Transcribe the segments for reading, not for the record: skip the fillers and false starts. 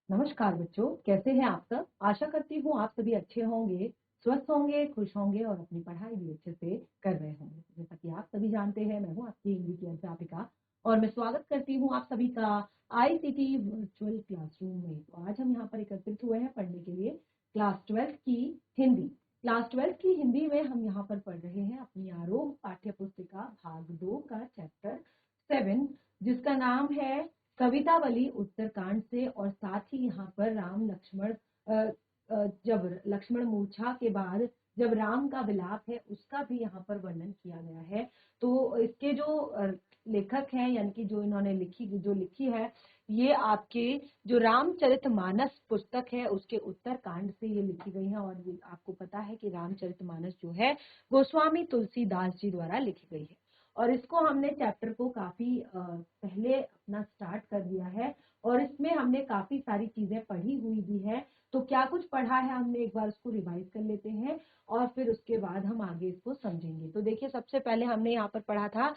नमस्कार बच्चों, कैसे हैं आप सब। आशा करती हूँ आप सभी अच्छे होंगे, स्वस्थ होंगे, खुश होंगे और अपनी पढ़ाई भी अच्छे से कर रहे होंगे। जैसा कि आप सभी जानते हैं, मैं हूँ आपकी हिंदी की अध्यापिका और मैं स्वागत करती हूँ आप सभी का आईसीटी वर्चुअल क्लासरूम में। तो आज हम यहाँ पर एकत्रित हुए हैं पढ़ने के लिए क्लास 12 की हिंदी। क्लास 12 की हिंदी में हम यहाँ पर पढ़ रहे हैं अपनी आरोह पाठ्य पुस्तिका भाग 2 का चैप्टर 7, जिसका नाम है कवितावली उत्तरकांड से। और साथ ही यहाँ पर राम लक्ष्मण जब लक्ष्मण मूर्छा के बाद जब राम का विलाप है उसका भी यहाँ पर वर्णन किया गया है। तो इसके जो लेखक हैं, यानी कि जो इन्होंने लिखी है, ये आपके जो रामचरितमानस पुस्तक है उसके उत्तरकांड से ये लिखी गई है। और ये आपको पता है कि रामचरितमानस जो है गोस्वामी तुलसीदास जी द्वारा लिखी गई है। और इसको हमने चैप्टर को काफी पहले अपना स्टार्ट कर दिया है और इसमें हमने काफी सारी चीजें पढ़ी हुई भी है। तो क्या कुछ पढ़ा है हमने एक बार उसको रिवाइज कर लेते हैं और फिर उसके बाद हम आगे इसको समझेंगे। तो देखिए, सबसे पहले हमने यहाँ पर पढ़ा था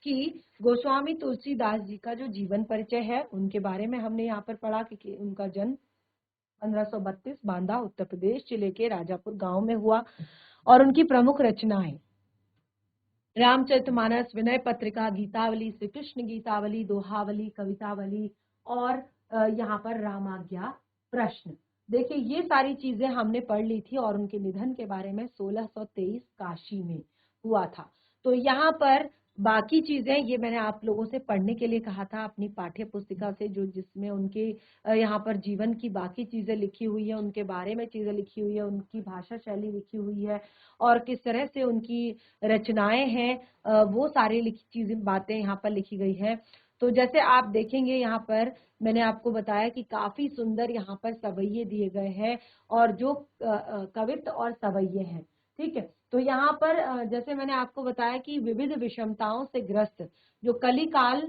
कि गोस्वामी तुलसीदास जी का जो जीवन परिचय है उनके बारे में हमने यहाँ पर पढ़ा कि उनका जन्म 1532 बांदा उत्तर प्रदेश जिले के राजापुर गांव में हुआ। और उनकी प्रमुख रचनाएं रामचरितमानस, विनय पत्रिका, गीतावली, श्री कृष्ण गीतावली, दोहावली, कवितावली और यहाँ पर रामाज्ञा प्रश्न। देखिए, ये सारी चीजें हमने पढ़ ली थी और उनके निधन के बारे में 1623 काशी में हुआ था। तो यहाँ पर बाकी चीजें ये मैंने आप लोगों से पढ़ने के लिए कहा था अपनी पाठ्य पुस्तिका से, जो जिसमें उनके यहाँ पर जीवन की बाकी चीजें लिखी हुई है, उनके बारे में चीजें लिखी हुई है, उनकी भाषा शैली लिखी हुई है और किस तरह से उनकी रचनाएं हैं, वो सारी चीजें बातें यहाँ पर लिखी गई है। तो जैसे आप देखेंगे यहाँ पर मैंने आपको बताया कि काफी सुंदर यहाँ पर सवैये दिए गए हैं और जो कवित्त और सवैये हैं, ठीक है। तो यहाँ पर जैसे मैंने आपको बताया कि विविध विषमताओं से ग्रस्त जो कलिकाल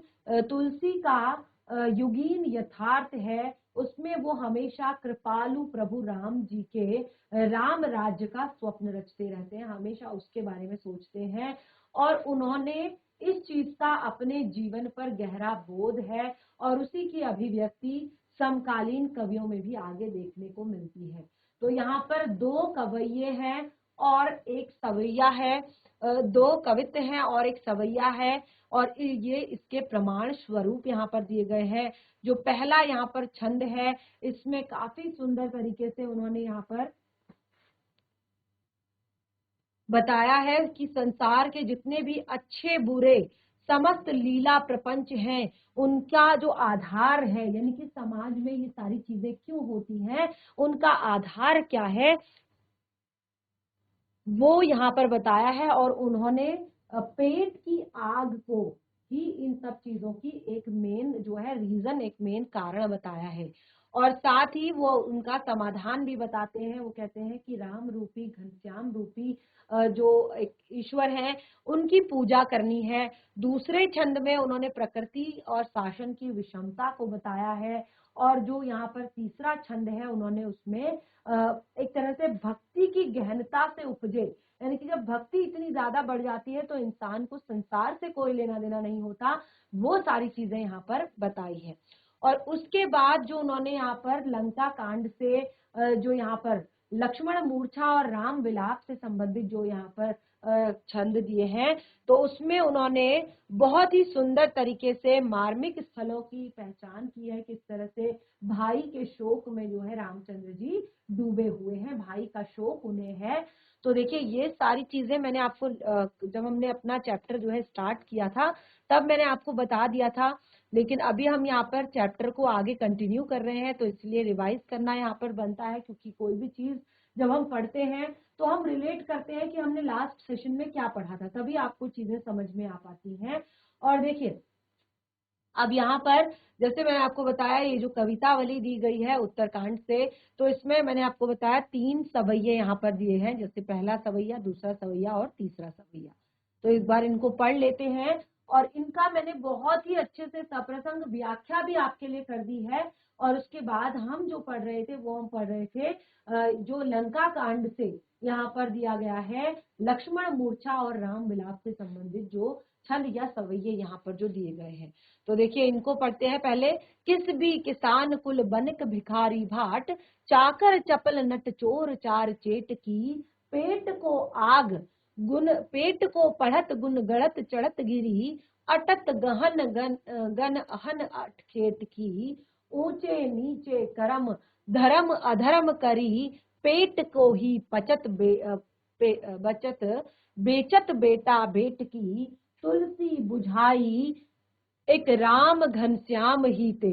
तुलसी का युगीन यथार्थ है, उसमें वो हमेशा कृपालु प्रभु राम जी के राम राज्य का स्वप्न रचते रहते हैं, हमेशा उसके बारे में सोचते हैं। और उन्होंने इस चीज का अपने जीवन पर गहरा बोध है और उसी की अभिव्यक्ति समकालीन कवियों में भी आगे देखने को मिलती है। तो यहाँ पर दो कवैये हैं और एक सवैया है, दो कवित्त हैं और एक सवैया है। और ये इसके प्रमाण स्वरूप यहाँ पर दिए गए हैं। जो पहला यहाँ पर छंद है, इसमें काफी सुंदर तरीके से उन्होंने यहाँ पर बताया है कि संसार के जितने भी अच्छे बुरे समस्त लीला प्रपंच हैं, उनका जो आधार है, यानी कि समाज में ये सारी चीजें क्यों होती हैं, उनका आधार क्या है, वो यहाँ पर बताया है। और उन्होंने पेट की आग को ही इन सब चीजों की एक मेन जो है रीजन, एक मेन कारण बताया है। और साथ ही वो उनका समाधान भी बताते हैं। वो कहते हैं कि राम रूपी घनश्याम रूपी जो एक ईश्वर है उनकी पूजा करनी है। दूसरे छंद में उन्होंने प्रकृति और शासन की विषमता को बताया है। और जो यहाँ पर तीसरा छंद है उन्होंने उसमें एक तरह से भक्ति की गहनता से उपजे, यानी कि जब भक्ति इतनी ज्यादा बढ़ जाती है तो इंसान को संसार से कोई लेना देना नहीं होता, वो सारी चीजें यहाँ पर बताई है। और उसके बाद जो उन्होंने यहाँ पर लंका कांड से जो यहाँ पर लक्ष्मण मूर्छा और राम विलाप से संबंधित जो यहाँ पर छंद दिए हैं, तो उसमें उन्होंने बहुत ही सुंदर तरीके से मार्मिक स्थलों की पहचान की है। किस तरह से भाई के शोक में जो है रामचंद्र जी डूबे हुए हैं, भाई का शोक उन्हें है। तो देखिए, ये सारी चीजें मैंने आपको जब हमने अपना चैप्टर जो है स्टार्ट किया था तब मैंने आपको बता दिया था, लेकिन अभी हम यहाँ पर चैप्टर को आगे कंटिन्यू कर रहे हैं तो इसलिए रिवाइज करना यहाँ पर बनता है। क्योंकि कोई भी चीज जब हम पढ़ते हैं तो हम रिलेट करते हैं कि हमने लास्ट सेशन में क्या पढ़ा था, तभी आपको चीजें समझ में आ पाती हैं। और देखिए, अब यहाँ पर जैसे मैंने आपको बताया ये जो कवितावली दी गई है उत्तरकांड से, तो इसमें मैंने आपको बताया 3 सवैये यहाँ पर दिए हैं, जैसे पहला सवैया, दूसरा सवैया और तीसरा सवैया। तो इस बार इनको पढ़ लेते हैं। और इनका मैंने बहुत ही अच्छे से सप्रसंग व्याख्या भी आपके लिए कर दी है। और उसके बाद हम जो पढ़ रहे थे वो हम पढ़ रहे थे जो लंका कांड से यहाँ पर दिया गया है लक्ष्मण मूर्छा और राम विलाप से संबंधित जो छंद या सवैये यहाँ पर जो दिए गए हैं। तो देखिए इनको पढ़ते हैं पहले। किस भी किसान कुल बनिक भिखारी भाट, चाकर चपल नट चोर चार चेट की, पेट को आग पेट को पढ़त गुन गढ़त चढ़त गिरी, अटत गहन गन गन अहन अट खेत की, ऊंचे नीचे करम धर्म अधर्म करी, पेट को ही बचत बेचत बेटा बेट की, तुलसी बुझाई एक राम घनश्याम ही ते,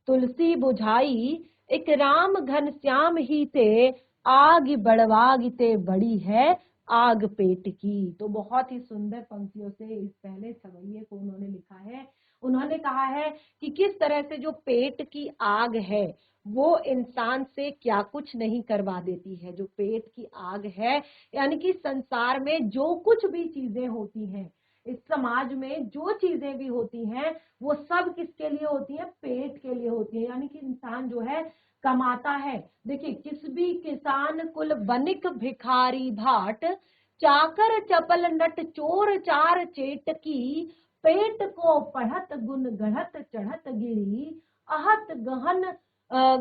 तुलसी बुझाई एक राम घनश्याम ही ते, आग बढ़वागिते बड़ी है आग पेट की। तो बहुत ही सुंदर पंक्तियों से इस पहले सवैये को उन्होंने लिखा है। उन्होंने कहा है कि किस तरह से जो पेट की आग है वो इंसान से क्या कुछ नहीं करवा देती है। जो पेट की आग है यानी कि संसार में जो कुछ भी चीजें होती हैं, इस समाज में जो चीजें भी होती हैं वो सब किसके लिए होती है? पेट के लिए होती है। यानी कि इंसान जो है कमाता है। देखिए, किस भी किसान कुल बनिक भिखारी भाट, चाकर चपल नट चोर चार चेट की, पेट को पढ़त गुन गढ़त चढ़त गिरी, आहत गहन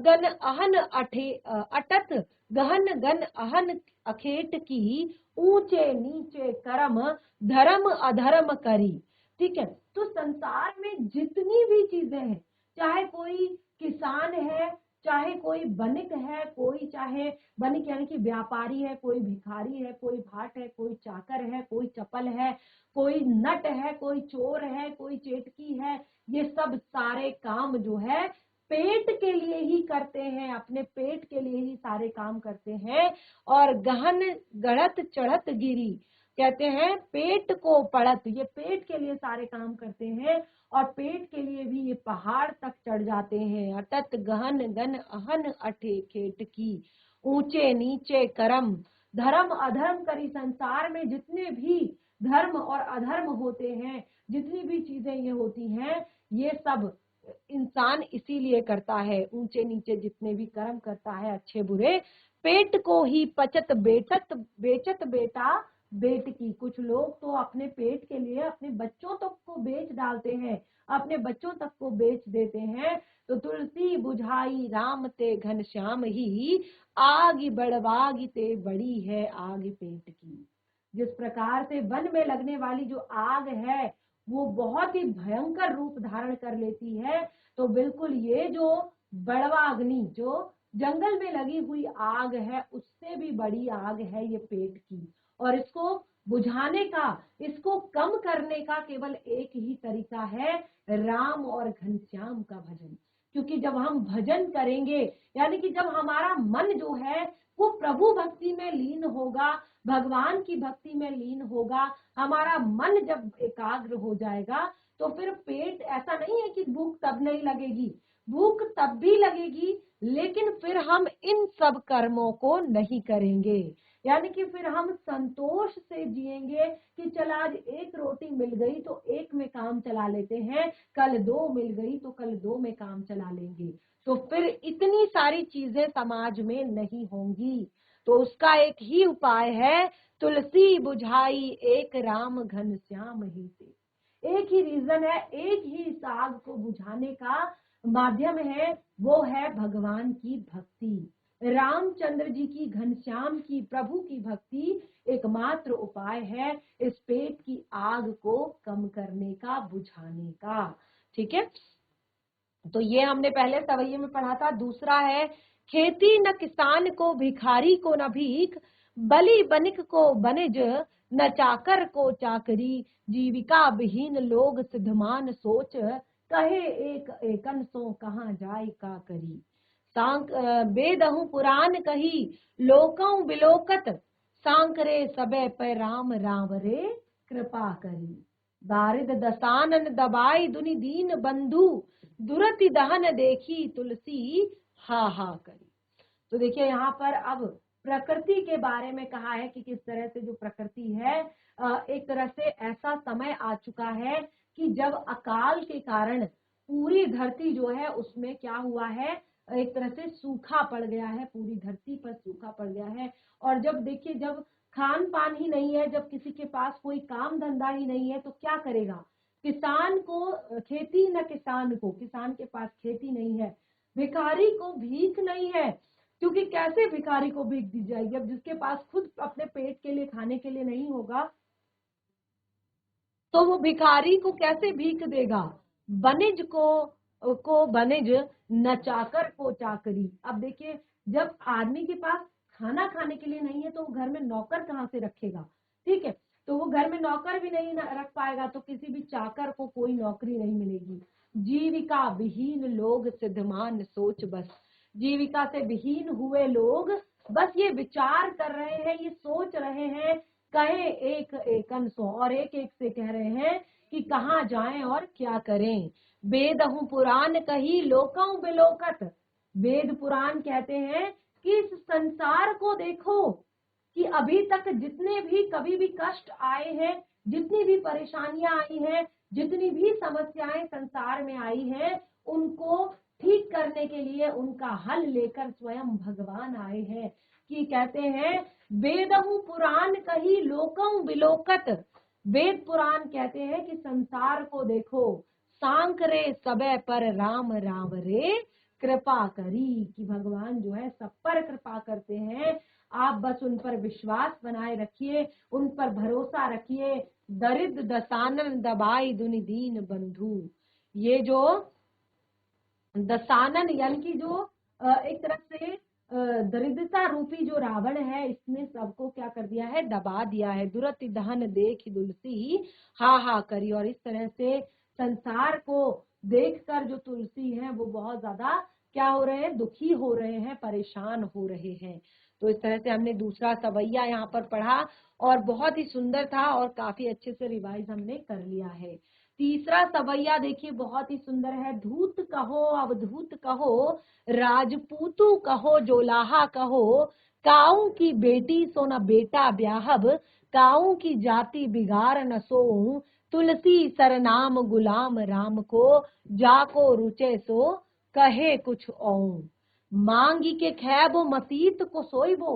गन अहन अटत गहन गन अहन अखेट की, ऊंचे नीचे करम धर्म अधर्म करी। ठीक है, तो संसार में जितनी भी चीजें हैं, चाहे कोई किसान है, चाहे कोई बनिक है, कोई चाहे बनिक यानी कि व्यापारी है, कोई भिखारी है, कोई भाट है, कोई चाकर है, कोई चपल है, कोई नट है, कोई चोर है, कोई चेटकी है, ये सब सारे काम जो है पेट के लिए ही करते हैं, अपने पेट के लिए ही सारे काम करते हैं। और गहन गढ़त चढ़त गिरी, कहते हैं पेट को पढ़त, ये पेट के लिए सारे काम करते हैं और पेट के लिए भी ये पहाड़ तक चढ़ जाते हैं। अटत गहन गन अहन अठे खेट की, ऊंचे नीचे करम धर्म अधर्म करी। संसार में जितने भी धर्म और अधर्म होते हैं, जितनी भी चीजें ये होती हैं, ये सब इंसान इसीलिए करता है। ऊंचे नीचे जितने भी कर्म करता है, अच्छे बुरे, पेट को ही पचत बेचत बेटा बेट की। कुछ लोग तो अपने पेट के लिए अपने बच्चों तक को बेच डालते हैं, अपने बच्चों तक को बेच देते हैं। तो तुलसी बुझाई राम ते घनश्याम ही, आग बढ़वागी ते बड़ी है आग पेट की। जिस प्रकार से वन में लगने वाली जो आग है वो बहुत ही भयंकर रूप धारण कर लेती है, तो बिल्कुल ये जो बड़वा अग्नि जो जंगल में लगी हुई आग है, उससे भी बड़ी आग है ये पेट की। और इसको बुझाने का, इसको कम करने का केवल एक ही तरीका है, राम और घनश्याम का भजन। क्योंकि जब हम भजन करेंगे, यानी कि जब हमारा मन जो है वो प्रभु भक्ति में लीन होगा, भगवान की भक्ति में लीन होगा, हमारा मन जब एकाग्र हो जाएगा, तो फिर पेट, ऐसा नहीं है कि भूख तब नहीं लगेगी, भूख तब भी लगेगी, लेकिन फिर हम इन सब कर्मों को नहीं करेंगे। यानी कि फिर हम संतोष से जिएंगे कि चल आज एक रोटी मिल गई तो एक में काम चला लेते हैं, कल दो मिल गई तो कल दो में काम चला लेंगे, तो फिर इतनी सारी चीजें समाज में नहीं होंगी। तो उसका एक ही उपाय है, तुलसी बुझाई एक राम घनश्याम ही से। एक ही रीजन है, एक ही इस आग को बुझाने का माध्यम है, वो है भगवान की भक्ति, रामचंद्र जी की, घनश्याम की, प्रभु की भक्ति एकमात्र उपाय है इस पेट की आग को कम करने का, बुझाने का। ठीक है, तो ये हमने पहले सवैये में पढ़ा था। दूसरा है, खेती न किसान को भिखारी को न भीख, बलि बनिक को बनिज, न चाकर को चाकरी, जीविका विहीन लोग सिद्धमान सोच, कहे एक एकन सो कहाँ जाय का करी। बेदहु पुराण कही लोकं बिलोकत, सांकरे सबे पे राम राम रे कृपा करी। दारिद दसानन दबाई दुनि दीन बंधु, दुरति दहन देखी तुलसी हा हा करी। तो देखिए यहाँ पर अब प्रकृति के बारे में कहा है कि किस तरह से जो प्रकृति है, एक तरह से ऐसा समय आ चुका है कि जब अकाल के कारण पूरी धरती जो है उसमें क्या हुआ है, एक तरह से सूखा पड़ गया है, पूरी धरती पर सूखा पड़ गया है। और जब देखिए, जब खान पान ही नहीं है, जब किसी के पास कोई काम धंधा ही नहीं है तो क्या करेगा। किसान को खेती न किसान को, किसान के पास खेती नहीं है, भिखारी को भीख नहीं है, क्योंकि कैसे भिखारी को भीख दी जाएगी, अब जिसके पास खुद अपने पेट के लिए खाने के लिए नहीं होगा तो वो भिखारी को कैसे भीख देगा। बनिज को बनिज, न चाकर को चाकरी। अब देखिए जब आदमी के पास खाना खाने के लिए नहीं है तो वो घर में नौकर कहाँ से रखेगा, ठीक है, तो वो घर में नौकर भी नहीं रख पाएगा तो किसी भी चाकर को कोई नौकरी नहीं मिलेगी। जीविका विहीन लोग सिद्धमान सोच बस, जीविका से विहीन हुए लोग बस ये विचार कर रहे हैं, ये सोच रहे हैं, कहे एक एकन सो, और एक एक से कह रहे हैं कि कहाँ जाएं और क्या करें। वेदहु पुराण कही लोकं बिलोकत, वेद पुराण कहते हैं कि इस संसार को देखो कि अभी तक जितने भी कभी भी कष्ट आए हैं, जितनी भी परेशानियां आई हैं, जितनी भी समस्याएं संसार में आई हैं, उनको ठीक करने के लिए उनका हल लेकर स्वयं भगवान आए हैं। कि कहते हैं वेदहु पुराण कही लोकं बिलोकत, वेद पुराण कहते हैं कि संसार को देखो, सांख रे सबे पर राम राम रे कृपा करी, कि भगवान जो है सब पर कृपा करते हैं, आप बस उन पर विश्वास बनाए रखिए, उन पर भरोसा रखिए। दरिद्र दसानन दबाई दुनि दीन बंधु, ये जो दसानन यानी कि जो एक तरफ से दरिद्रता रूपी जो रावण है, इसने सबको क्या कर दिया है, दबा दिया है। दुरति दहन देख तुलसी हा हा करी, और इस तरह से संसार को देखकर जो तुलसी है वो बहुत ज्यादा क्या हो रहे हैं, दुखी हो रहे हैं, परेशान हो रहे हैं। तो इस तरह से हमने दूसरा सवैया यहाँ पर पढ़ा और बहुत ही सुंदर था और काफी अच्छे से रिवाइज हमने कर लिया है। तीसरा सवैया देखिए बहुत ही सुंदर है। धूत कहो अवधूत कहो, राजपूतू कहो जोलाहा कहो, काऊ की बेटी सो न बेटा ब्याहब, काऊ की जाति बिगाड़ न सोऊं, तुलसी सरनाम गुलाम राम को, जाको रुचे सो कहे कुछ औ। मांगी के खैबो मसीत को सोइबो,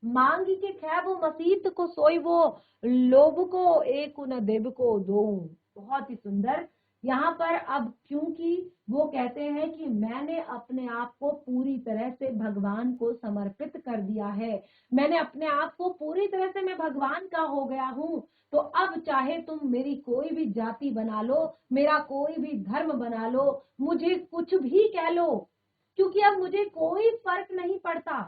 मांगी के खैबो मसीत को सोइबो, लोभ को एक न देव को दो। बहुत ही सुंदर। यहाँ पर अब क्योंकि वो कहते हैं कि मैंने अपने आप को पूरी तरह से भगवान को समर्पित कर दिया है, मैंने अपने आप को पूरी तरह से मैं भगवान का हो गया हूँ, तो अब चाहे तुम मेरी कोई भी जाति बना लो, मेरा कोई भी धर्म बना लो, मुझे कुछ भी कह लो, क्योंकि अब मुझे कोई फर्क नहीं पड़ता,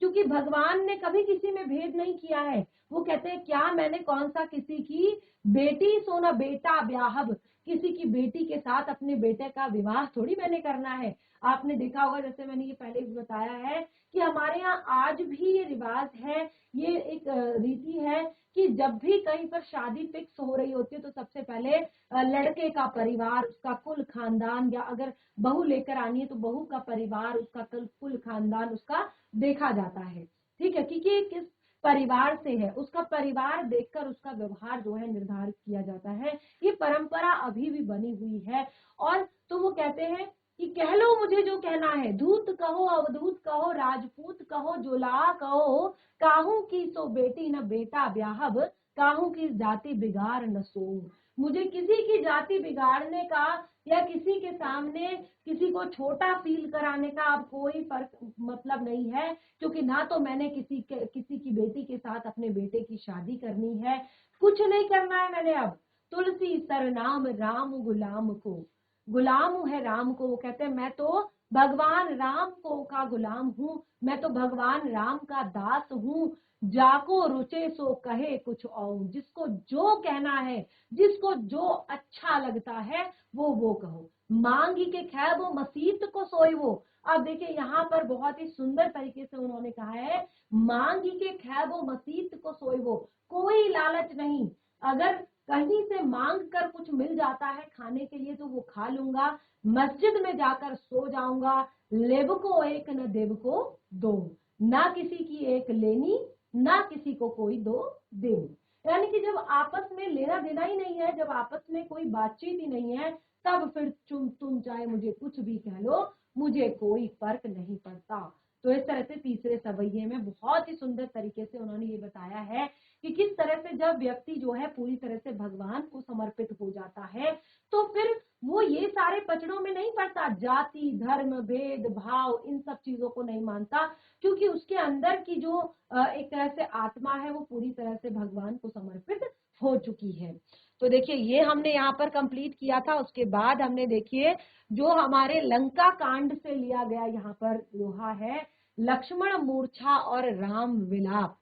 क्योंकि भगवान ने कभी किसी में भेद नहीं किया है। वो कहते हैं क्या मैंने कौन सा किसी की बेटी सोना बेटा ब्याहब, किसी की बेटी के साथ अपने बेटे का विवाह थोड़ी मैंने करना है। आपने देखा होगा, जैसे मैंने ये पहले भी बताया है कि हमारे यहाँ आज भी ये रिवाज है, ये एक रीति है कि जब भी कहीं पर शादी फिक्स हो रही होती है तो सबसे पहले लड़के का परिवार, उसका कुल खानदान, या अगर बहू लेकर आनी है तो बहू का परिवार, उसका कुल खानदान उसका देखा जाता है, ठीक है, क्योंकि किस परिवार से है, उसका परिवार देखकर उसका व्यवहार जो है निर्धारित किया जाता है। ये परंपरा अभी भी बनी हुई है। और तो वो कहते हैं कि कह लो मुझे जो कहना है, धूत कहो अवधूत कहो, राजपूत कहो जोला कहो, काहू की सो बेटी न बेटा ब्याहब, काहू की जाति बिगाड़ न सो। मुझे किसी की जाति बिगाड़ने का या किसी के सामने किसी को छोटा फील कराने का अब कोई फर्क मतलब नहीं है, क्योंकि ना तो मैंने किसी की बेटी के साथ अपने बेटे की शादी करनी है, कुछ नहीं करना है मैंने अब। तुलसी सरनाम राम गुलाम को, गुलाम है राम को। वो कहते हैं मैं तो भगवान राम को का गुलाम हूँ, मैं तो भगवान राम का दास हूँ। जाको रुचे सो कहे कुछ और, जिसको जो कहना है, जिसको जो अच्छा लगता है वो कहो। मांगी के खैबो मसीत को सोई वो। अब देखिए यहाँ पर बहुत ही सुंदर तरीके से उन्होंने कहा है, मांगी के खैबो मसीत को सोई वो, कोई लालच नहीं, अगर कहीं से मांग कर कुछ मिल जाता है खाने के लिए तो वो खा लूंगा, मस्जिद में जाकर सो जाऊंगा, लेब को एक न देव को दो, ना किसी की एक लेनी, ना किसी को कोई दो देनी। यानी कि जब आपस में लेना देना ही नहीं है, जब आपस में कोई बातचीत ही नहीं है, तब फिर तुम चाहे मुझे कुछ भी कह लो, मुझे कोई फर्क नहीं पड़ता। तो इस तरह से तीसरे सवैये में बहुत ही सुंदर तरीके से उन्होंने ये बताया है कि किस तरह से जब व्यक्ति जो है पूरी तरह से भगवान को समर्पित हो जाता है तो फिर वो ये सारे पचड़ों में नहीं पड़ता, जाति धर्म भेद भाव इन सब चीजों को नहीं मानता, क्योंकि उसके अंदर की जो एक तरह से आत्मा है वो पूरी तरह से भगवान को समर्पित हो चुकी है। तो देखिए ये हमने यहाँ पर कंप्लीट किया था। उसके बाद हमने देखिए जो हमारे लंका कांड से लिया गया यहाँ पर दोहा है लक्ष्मण मूर्छा और राम विलाप।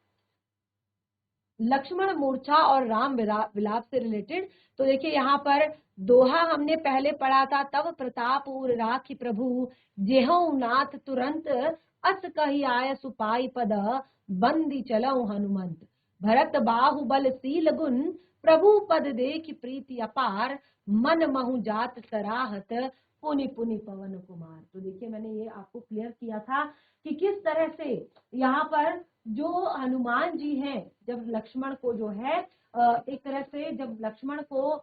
लक्ष्मण मूर्छा और राम विलाप से रिलेटेड तो देखिए यहाँ पर दोहा हमने पहले पढ़ा था, तब प्रताप उर राखी प्रभु जेहु नाथ तुरंत अस कही आय सुपाई पद बंदी चलऊ हनुमंत भरत बाहुबल सील गुण प्रभु पद देख प्रीति अपार मन महु जात सराहत पुनि पुनि पवन कुमार। तो देखिए मैंने ये आपको क्लियर किया था कि किस तरह से यहाँ पर जो हनुमान जी हैं जब लक्ष्मण को जो है एक तरह से जब लक्ष्मण को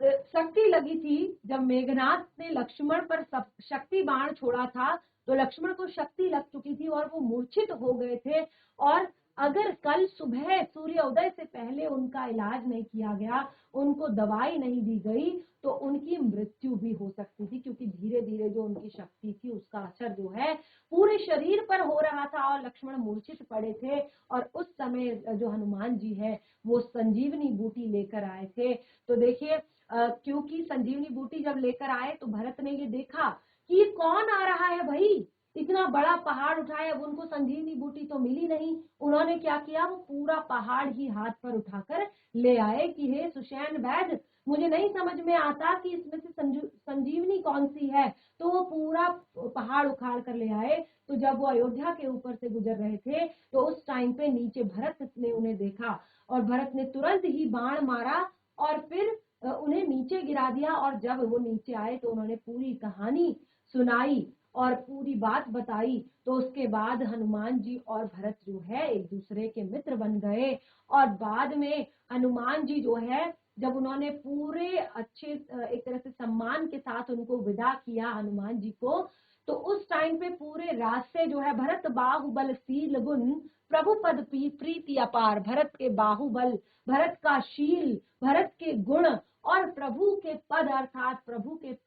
शक्ति लगी थी, जब मेघनाथ ने लक्ष्मण पर शक्ति बाण छोड़ा था तो लक्ष्मण को शक्ति लग चुकी थी और वो मूर्छित हो गए थे, और अगर कल सुबह सूर्योदय से पहले उनका इलाज नहीं किया गया, उनको दवाई नहीं दी गई तो उनकी मृत्यु भी हो सकती थी, क्योंकि धीरे धीरे जो उनकी शक्ति थी उसका असर जो है पूरे शरीर पर हो रहा था और लक्ष्मण मूर्छित पड़े थे। और उस समय जो हनुमान जी है वो संजीवनी बूटी लेकर आए थे। तो देखिए क्योंकि संजीवनी बूटी जब लेकर आए तो भरत ने ये देखा कि ये कौन आ रहा है भाई, इतना बड़ा पहाड़ उठाया, अब उनको संजीवनी बूटी तो मिली नहीं। उन्होंने क्या किया, वो पूरा पहाड़ ही हाथ पर उठाकर ले आए कि हे सुषैण वैद्य, मुझे नहीं समझ में आता कि इसमें से संजीवनी कौन सी है। तो वो पूरा पहाड़ उखाड़ कर ले आए। तो जब वो अयोध्या के ऊपर से गुजर रहे थे तो उस टाइम पे नीचे भरत ने उन्हें देखा और भरत ने तुरंत ही बाण मारा और फिर उन्हें नीचे गिरा दिया। और जब वो नीचे आए तो उन्होंने पूरी कहानी सुनाई और पूरी बात बताई। तो उसके बाद हनुमान जी और भरत जो है एक दूसरे के मित्र बन गए। और बाद में हनुमान जी जो है जब उन्होंने पूरे अच्छे एक तरह से सम्मान के साथ उनको विदा किया हनुमान जी को, तो उस टाइम पे पूरे रास्ते जो है भरत बाहुबल शील गुण प्रभु पद प्रीति अपार, भरत के बाहुबल, भरत का शील, भरत के गुण और प्रभु के पद अर्थात प्रभु के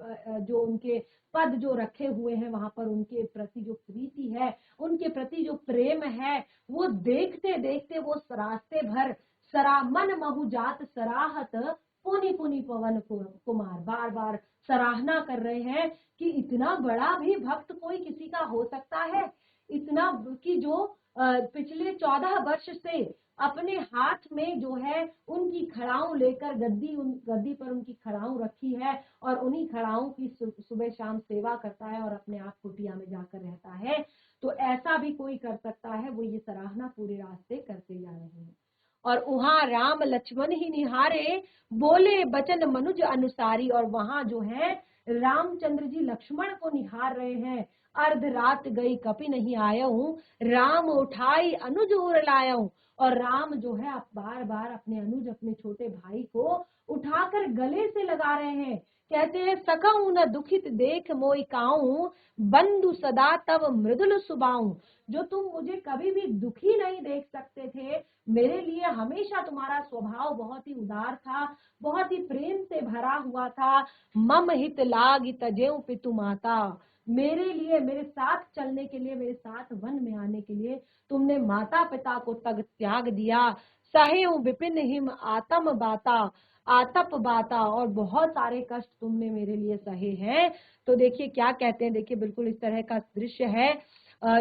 जो उनके पद जो रखे हुए हैं वहां पर उनके प्रति जो प्रीति है, उनके प्रति जो प्रेम है, वो देखते देखते वो रास्ते भर मन महु जात सराहत पुनि पुनि पवन कुमार, बार बार सराहना कर रहे हैं कि इतना बड़ा भी भक्त कोई किसी का हो सकता है, इतना कि जो पिछले 14 वर्ष से अपने हाथ में जो है उनकी खड़ाऊ लेकर गद्दी पर उनकी खड़ाऊ रखी है और उन्हीं खड़ाऊ की सुबह शाम सेवा करता है और अपने आप कुटिया में जाकर रहता है। तो ऐसा भी कोई कर सकता है, वो ये सराहना पूरे रास्ते करते जा रहे हैं। और वहां राम लक्ष्मण ही निहारे बोले बचन मनुज अनुसारी, और वहां जो है रामचंद्र जी लक्ष्मण को निहार रहे हैं। अर्ध रात गई कपि नहीं आया हूं, राम उठाई अनुज उर लाया हूं। और राम जो है बार बार अपने अनुज अपने छोटे भाई को उठाकर गले से लगा रहे हैं। कहते हैं सकऊं न दुखित देख मोई काऊं, बंधु सदा तब मृदुल सुबाऊं। जो तुम मुझे कभी भी दुखी नहीं देख सकते थे, मेरे लिए हमेशा तुम्हारा स्वभाव बहुत ही उदार था, बहुत ही प्रेम से भरा हुआ था। मम हित लाग तजेऊ पितु माता, मेरे लिए मेरे साथ चलने के लिए, मेरे साथ वन में आने के लिए तुमने माता पिता को तक त्याग दिया। सहे विपिन हिम आतम बाता, आतप बाता, और बहुत सारे कष्ट तुमने मेरे लिए सहे हैं। तो देखिए क्या कहते हैं, देखिए बिल्कुल इस तरह का दृश्य है।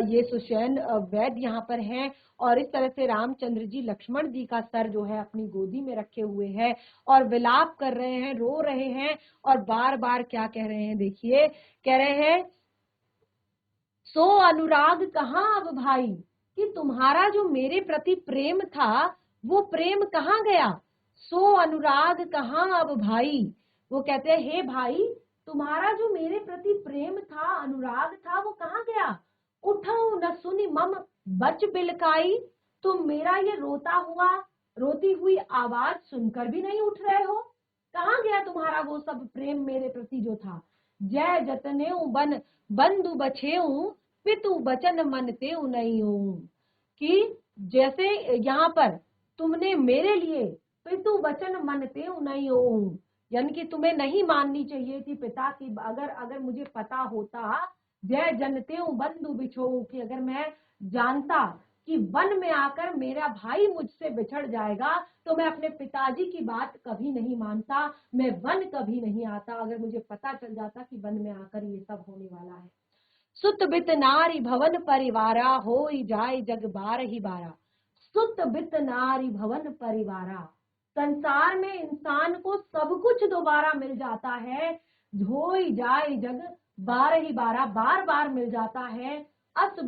ये सुषैण वैद्य यहाँ पर हैं और इस तरह से रामचंद्र जी लक्ष्मण जी का सर जो है अपनी गोदी में रखे हुए हैं और विलाप कर रहे हैं, रो रहे हैं और बार बार क्या कह रहे हैं, देखिए कह रहे हैं सो अनुराग कहाँ अब भाई, कि तुम्हारा जो मेरे प्रति प्रेम था वो प्रेम कहाँ गया। सो अनुराग कहाँ अब भाई, वो कहते हैं हे भाई तुम्हारा जो मेरे प्रति प्रेम था, अनुराग था, वो कहाँ गया। उठो न सुनी मम बच बिलकाई, तुम मेरा ये रोती हुई आवाज सुनकर भी नहीं उठ रहे हो। कहाँ गया तुम्हारा वो सब प्रेम मेरे प्रति जो था। जय जतनेऊ बन बंधु बछेऊ, पितु बचन मनतेऊ नहीं हूं। कि जैसे यहाँ पर तुमने मेरे लिए पितु वचन मनतेऊ नहीं हूं, यानी कि तुम्हें नहीं माननी चाहिए थी पिता की। अगर अगर मुझे पता होता, जय जनतेऊ बंधु बिछोऊ, कि अगर मैं जानता कि वन में आकर मेरा भाई मुझसे बिछड़ जाएगा तो मैं अपने पिताजी की बात कभी नहीं मानता, मैं वन कभी नहीं आता, अगर मुझे पता चल जाता कि वन में आकर ये सब होने वाला है। सुत बित नारी भवन परिवारा, होई जाए जग बार ही बारा। सुत बित नारी भवन परिवारा, संसार में इंसान को सब कुछ दोबारा मिल जाता है, होई जाए जग बार ही बारा, बार बार मिल जाता है। अस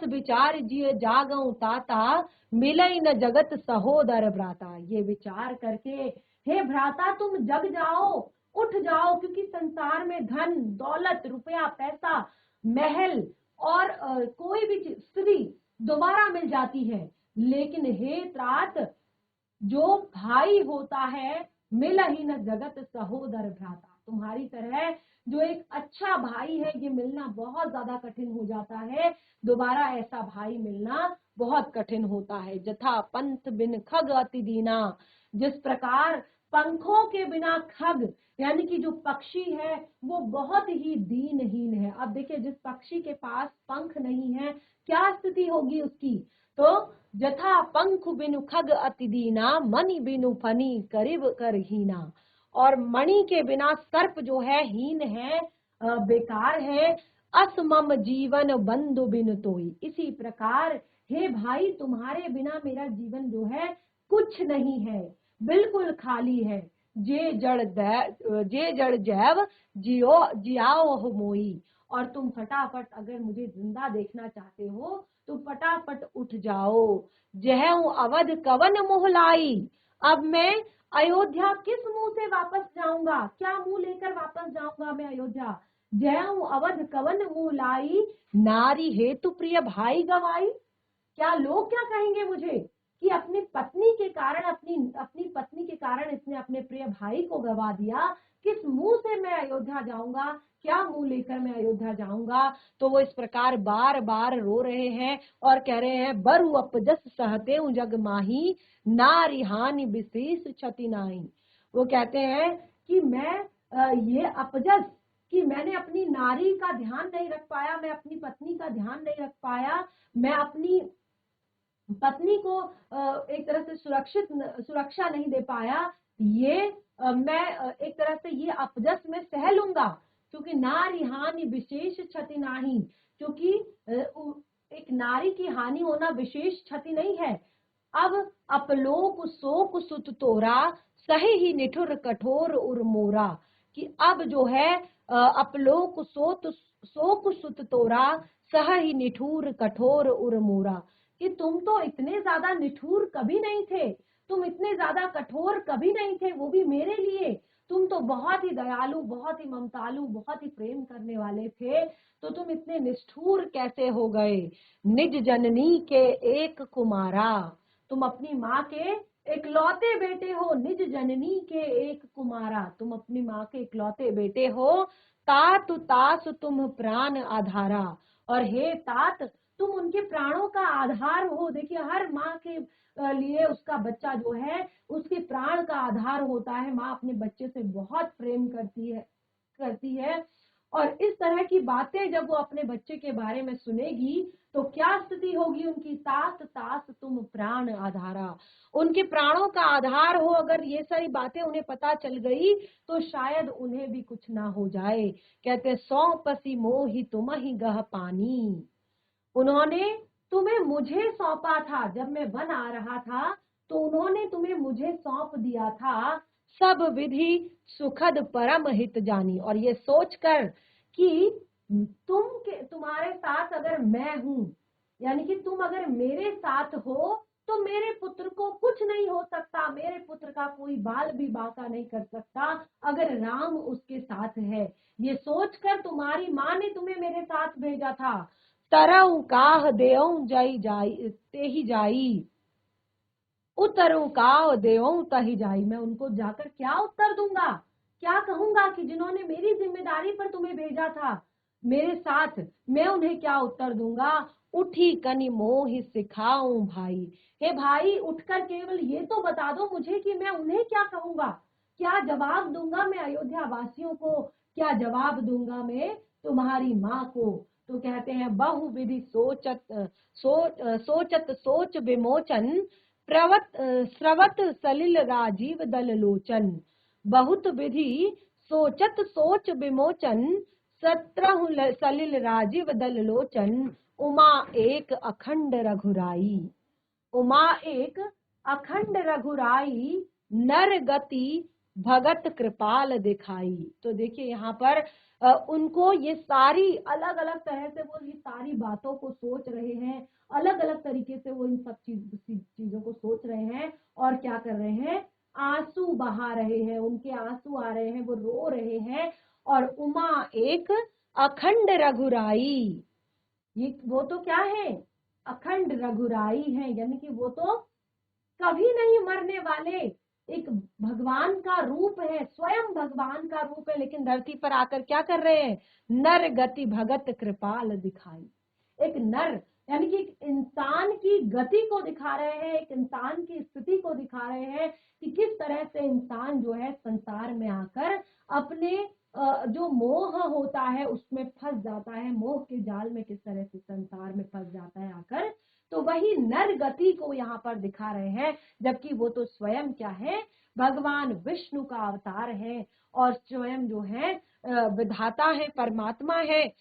विचार जिय जागऊ ताता, मिलई न जगत सहोदर भ्राता। ये विचार करके हे भ्राता तुम जग जाओ, उठ जाओ, क्योंकि संसार में धन दौलत रुपया पैसा महल और कोई भी स्त्री दोबारा मिल जाती है, लेकिन हे त्रात जो भाई होता है, मिल ही न जगत सहोदर भ्राता, तुम्हारी तरह जो एक अच्छा भाई है ये मिलना बहुत ज्यादा कठिन हो जाता है, दोबारा ऐसा भाई मिलना बहुत कठिन होता है। जथा पंथ बिन खग अति दीना, जिस प्रकार पंखों के बिना खग यानी कि जो पक्षी है वो बहुत ही दीनहीन है। अब देखिए जिस पक्षी के पास पंख नहीं है क्या स्थिति होगी उसकी। तो जथा पंख बिनु खग अति दीना, मणि बिनु फनी करीब कर हीना। और मणि के बिना सर्प जो है हीन है, बेकार है। असमम जीवन बंधु बिनु तोई, इसी प्रकार हे भाई तुम्हारे बिना मेरा जीवन जो है कुछ नहीं है, बिल्कुल खाली है। जे जड़ जैव जियो जियाओ हो मोई। और तुम फटाफट अगर मुझे जिंदा देखना चाहते हो तो फटाफट उठ जाओ। जहऊ अवध कवन मोहलाई, अब मैं अयोध्या किस मुंह से वापस जाऊंगा, क्या मुंह लेकर वापस जाऊंगा मैं अयोध्या। जयऊ अवध कवन मुंह लाई, नारी हेतु प्रिय भाई गवाई। क्या लोग क्या कहेंगे मुझे कि अपनी पत्नी के कारण अपनी पत्नी के कारण इसने अपने प्रिय भाई को गवा दिया, किस मुंह से मैं अयोध्या जाऊंगा, क्या मुंह लेकर मैं अयोध्या जाऊंगा। तो वो इस प्रकार बार बार रो रहे हैं और कह रहे हैं बरु अपजस सहते जग माही, नारी हानि विशेष क्षति नाही। वो कहते हैं कि मैं ये अपजस कि मैंने अपनी नारी का ध्यान नहीं रख पाया, मैं अपनी पत्नी का ध्यान नहीं रख पाया, मैं अपनी पत्नी को एक तरह से सुरक्षा नहीं दे पाया, ये मैं एक तरह से ये अपजस में सह लूंगा, क्योंकि नारी हानि विशेष क्षति नाही, क्योंकि एक नारी की हानि होना विशेष क्षति नहीं है। अब अपलोक शोक सुत तोरा, सही ही निठुर कठोर उर मोरा। कि अब जो है अपलोक शोक सुत तोरा, सह ही निठुर कठोर उर मोरा। कि तुम तो इतने ज्यादा निठुर कभी नहीं थे, तुम इतने ज्यादा कठोर कभी नहीं थे, वो भी मेरे लिए। तुम तो बहुत ही दयालु, बहुत ही ममतालु, बहुत ही प्रेम करने वाले थे, तो तुम इतने निष्ठुर कैसे हो गए। निज जननी के एक कुमारा, तुम अपनी माँ के इकलौते बेटे हो। निज जननी के एक कुमारा, तुम अपनी माँ के इकलौते बेटे हो। तात तास तुम प्राण आधारा, और हे तात तुम उनके प्राणों का आधार हो। देखिए हर माँ के लिए उसका बच्चा जो है उसके प्राण का आधार होता है। माँ अपने बच्चे से बहुत प्रेम करती है। और इस तरह की बातें जब वो अपने बच्चे के बारे में सुनेगी तो क्या स्थिति होगी उनकी। तात तास तुम प्राण आधारा, उनके प्राणों का आधार हो। अगर ये सारी बातें उन्हें पता चल गई तो शायद उन्हें भी कुछ ना हो जाए। कहते सौ पसी मोहि तुम ही गह पानी, उन्होंने तुम्हें मुझे सौंपा था। जब मैं वन आ रहा था तो उन्होंने तुम्हें मुझे सौंप दिया था। सब विधि सुखद परम हित जानी, और ये सोचकर कि तुम्हारे साथ अगर मैं हूं, यानी कि तुम अगर मेरे साथ हो तो मेरे पुत्र को कुछ नहीं हो सकता, मेरे पुत्र का कोई बाल भी बांका नहीं कर सकता अगर राम उसके साथ है। ये सोचकर तुम्हारी माँ ने तुम्हें मेरे साथ भेजा था। तरऊ काह देऊ जाई जाई ते ही जाई, उतरू काह देऊ तही जाई। मैं उनको जाकर क्या उत्तर दूंगा, क्या कहूंगा कि जिन्होंने मेरी जिम्मेदारी पर तुम्हें भेजा था मेरे साथ, मैं उन्हें क्या उत्तर दूंगा। उठी कनि मोहि सिखाऊं भाई, हे भाई उठकर केवल ये तो बता दो मुझे कि मैं उन्हें क्या कहूंगा, क्या जवाब दूंगा मैं अयोध्या वासियों को, क्या जवाब दूंगा मैं तुम्हारी माँ को। तो कहते हैं बहुविधि सोचत सोच विमोचन, प्रवत स्रवत सलिल राजीव दल लोचन। बहुत विधि सोचत सोच विमोचन, सत्रहु सलिल राजीव दल लोचन। उमा एक अखंड रघुराई, उमा एक अखंड रघुराई, नर गति भगत कृपाल दिखाई। तो देखिए यहाँ पर उनको ये सारी अलग अलग तरह से वो ये सारी बातों को सोच रहे हैं, अलग अलग तरीके से वो इन सब चीजों को सोच रहे हैं और क्या कर रहे हैं, आंसू बहा रहे हैं, उनके आंसू आ रहे हैं, वो रो रहे हैं। और उमा एक अखंड रघुराई, ये वो तो क्या है, अखंड रघुराई है, यानी कि वो तो कभी नहीं मरने वाले एक भगवान का रूप है, स्वयं भगवान का रूप है, लेकिन धरती पर आकर क्या कर रहे हैं, नर गति भगत कृपाल दिखाई। एक नर यानी कि एक इंसान की गति को दिखा रहे हैं, एक इंसान की स्थिति को दिखा रहे हैं कि किस तरह से इंसान जो है संसार में आकर अपने जो मोह होता है उसमें फंस जाता है, मोह के जाल में किस तरह से संसार में फंस जाता है आकर। तो वही नर गति को यहाँ पर दिखा रहे हैं, जबकि वो तो स्वयं क्या है, भगवान विष्णु का अवतार है और स्वयं जो है विधाता है, परमात्मा है।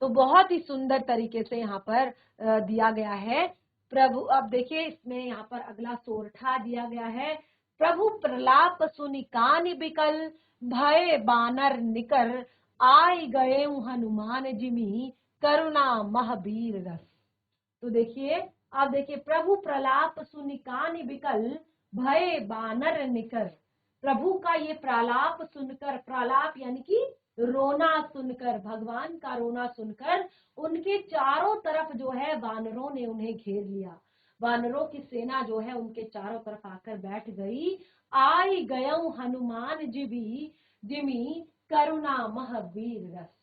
तो बहुत ही सुंदर तरीके से यहाँ पर दिया गया है प्रभु। अब देखिए इसमें यहाँ पर अगला सोरठा दिया गया है, प्रभु प्रलाप सुनि कानि बिकल, भय बानर निकर, आय गए हनुमान जिमी, करुणा महावीर रस। तो देखिए आप देखिए, प्रभु प्रलाप सुनि कानि बिकल, भय बानर निकर। प्रभु का ये प्रलाप सुनकर, प्रलाप यानी कि रोना सुनकर, भगवान का रोना सुनकर उनके चारों तरफ जो है वानरों ने उन्हें घेर लिया, वानरों की सेना जो है उनके चारों तरफ आकर बैठ गई। आई गयऊ हनुमान जिमी, जिमी करुणा महावीर रस।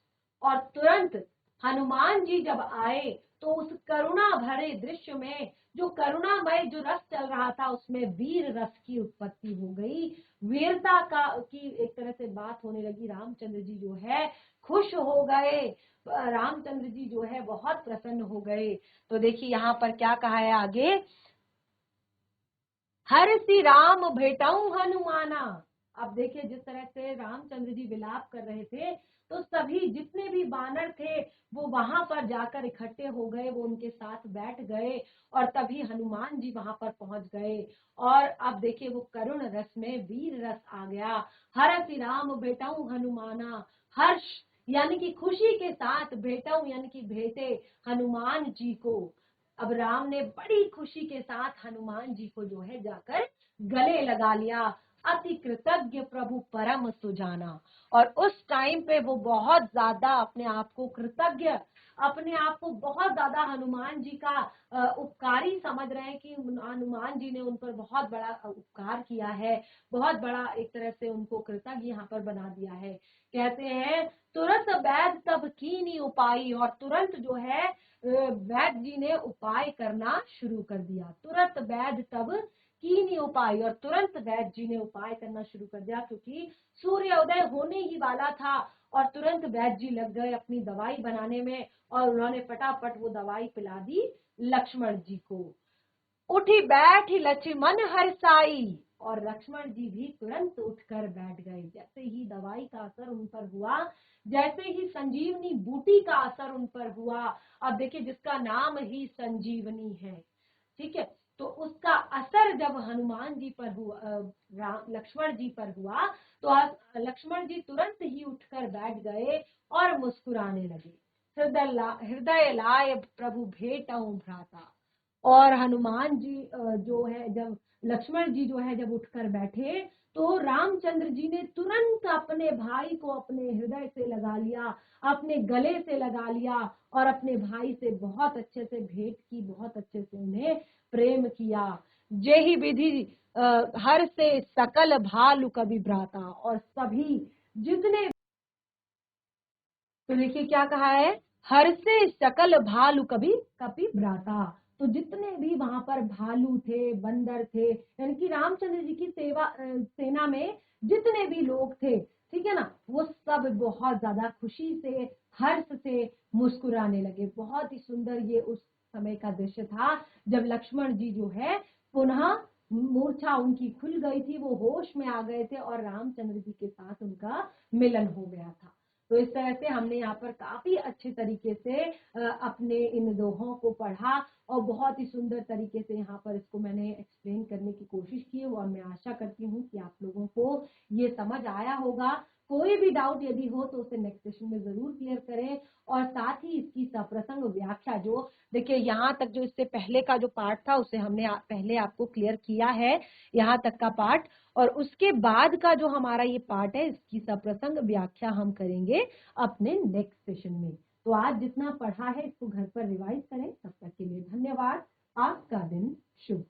और तुरंत हनुमान जी जब आए तो उस करुणा भरे दृश्य में जो करुणामय जो रस चल रहा था उसमें वीर रस की उत्पत्ति हो गई, वीरता का की एक तरह से बात होने लगी। रामचंद्र जी जो है खुश हो गए, रामचंद्र जी जो है बहुत प्रसन्न हो गए। तो देखिए यहाँ पर क्या कहा है आगे, हर सी राम भेटाऊं हनुमाना। अब देखिए जिस तरह से रामचंद्र जी विलाप कर रहे थे तो सभी जितने भी वानर थे वो वहां पर जाकर इकट्ठे हो गए, वो उनके साथ बैठ गए और तभी हनुमान जी वहां पर पहुंच गए। और अब देखिए वो करुण रस में वीर रस आ गया। हरसि राम भेटाऊं हनुमाना, हर्ष यानी कि खुशी के साथ, भेटाऊं यानी कि भेटे हनुमान जी को। अब राम ने बड़ी खुशी के साथ हनुमान जी को जो है जाकर गले लगा लिया। अति कृतज्ञ प्रभु परम सुजाना। और उस टाइम पे वो बहुत ज्यादा अपने आप को कृतज्ञ, अपने आप को बहुत ज्यादा हनुमान जी का उपकारी समझ रहे हैं कि हनुमान जी ने उन पर बहुत बड़ा उपकार किया है, बहुत बड़ा एक तरह से उनको कृतज्ञ यहाँ पर बना दिया है। कहते हैं तुरंत वैद तब कीनी उपाई, और तुरंत जो है वैद्य जी ने उपाय करना शुरू कर दिया। तुरंत वैद्य तब कीनी उपाय, और तुरंत वैद्य जी ने उपाय करना शुरू कर दिया क्योंकि सूर्योदय होने ही वाला था। और तुरंत वैद्य जी लग गए अपनी दवाई बनाने में और उन्होंने फटाफट वो दवाई पिला दी लक्ष्मण जी को। उठी बैठी लक्ष्मण हरसाई, और लक्ष्मण जी भी तुरंत उठकर बैठ गए। जैसे ही दवाई का असर उन पर हुआ, जैसे ही संजीवनी बूटी का असर उन पर हुआ, अब देखिए जिसका नाम ही संजीवनी है, ठीक है, तो उसका असर जब हनुमान जी पर हुआ, लक्ष्मण जी पर हुआ, तो लक्ष्मण जी तुरंत ही उठकर बैठ गए और मुस्कुराने लगे। हृदय लाय प्रभु भेटऊं भ्राता। और हनुमान जी जो है, जब लक्ष्मण जी जो है जब उठकर बैठे तो रामचंद्र जी ने तुरंत अपने भाई को अपने हृदय से लगा लिया, अपने गले से लगा लिया और अपने भाई से बहुत अच्छे से भेंट की, बहुत अच्छे से उन्हें प्रेम किया। जेहि विधि हर से सकल भालु कभी भ्राता, और सभी जितने, तो देखिए क्या कहा है, हर से सकल भालु कभी कपि भ्राता। तो जितने भी वहां पर भालू थे, बंदर थे, यानी कि रामचंद्र जी की सेना में जितने भी लोग थे, ठीक है ना, वो सब बहुत ज्यादा खुशी से, हर्ष से मुस्कुराने लगे। बहुत ही सुंदर ये उस समय का दृश्य था, जब लक्ष्मण जी जो है पुनः मूर्छा उनकी खुल गई थी, वो होश में आ गए थे और रामचंद्र जी के साथ उनका मिलन हो गया था। तो इस तरह से हमने यहाँ पर काफी अच्छे तरीके से अपने इन दोहों को पढ़ा, और बहुत ही सुंदर तरीके से यहाँ पर इसको मैंने एक्सप्लेन करने की कोशिश की, और मैं आशा करती हूँ कि आप लोगों को ये समझ आया होगा। कोई भी डाउट यदि हो तो उसे नेक्स्ट सेशन में जरूर क्लियर करें। और साथ ही इसकी सप्रसंग व्याख्या, जो देखिए यहाँ तक जो इससे पहले का जो पार्ट था उसे हमने पहले आपको क्लियर किया है, यहाँ तक का पार्ट, और उसके बाद का जो हमारा ये पार्ट है इसकी सप्रसंग व्याख्या हम करेंगे अपने नेक्स्ट सेशन में। तो आज जितना पढ़ा है इसको घर पर रिवाइज करें। तब तक के लिए धन्यवाद। आपका दिन शुभ।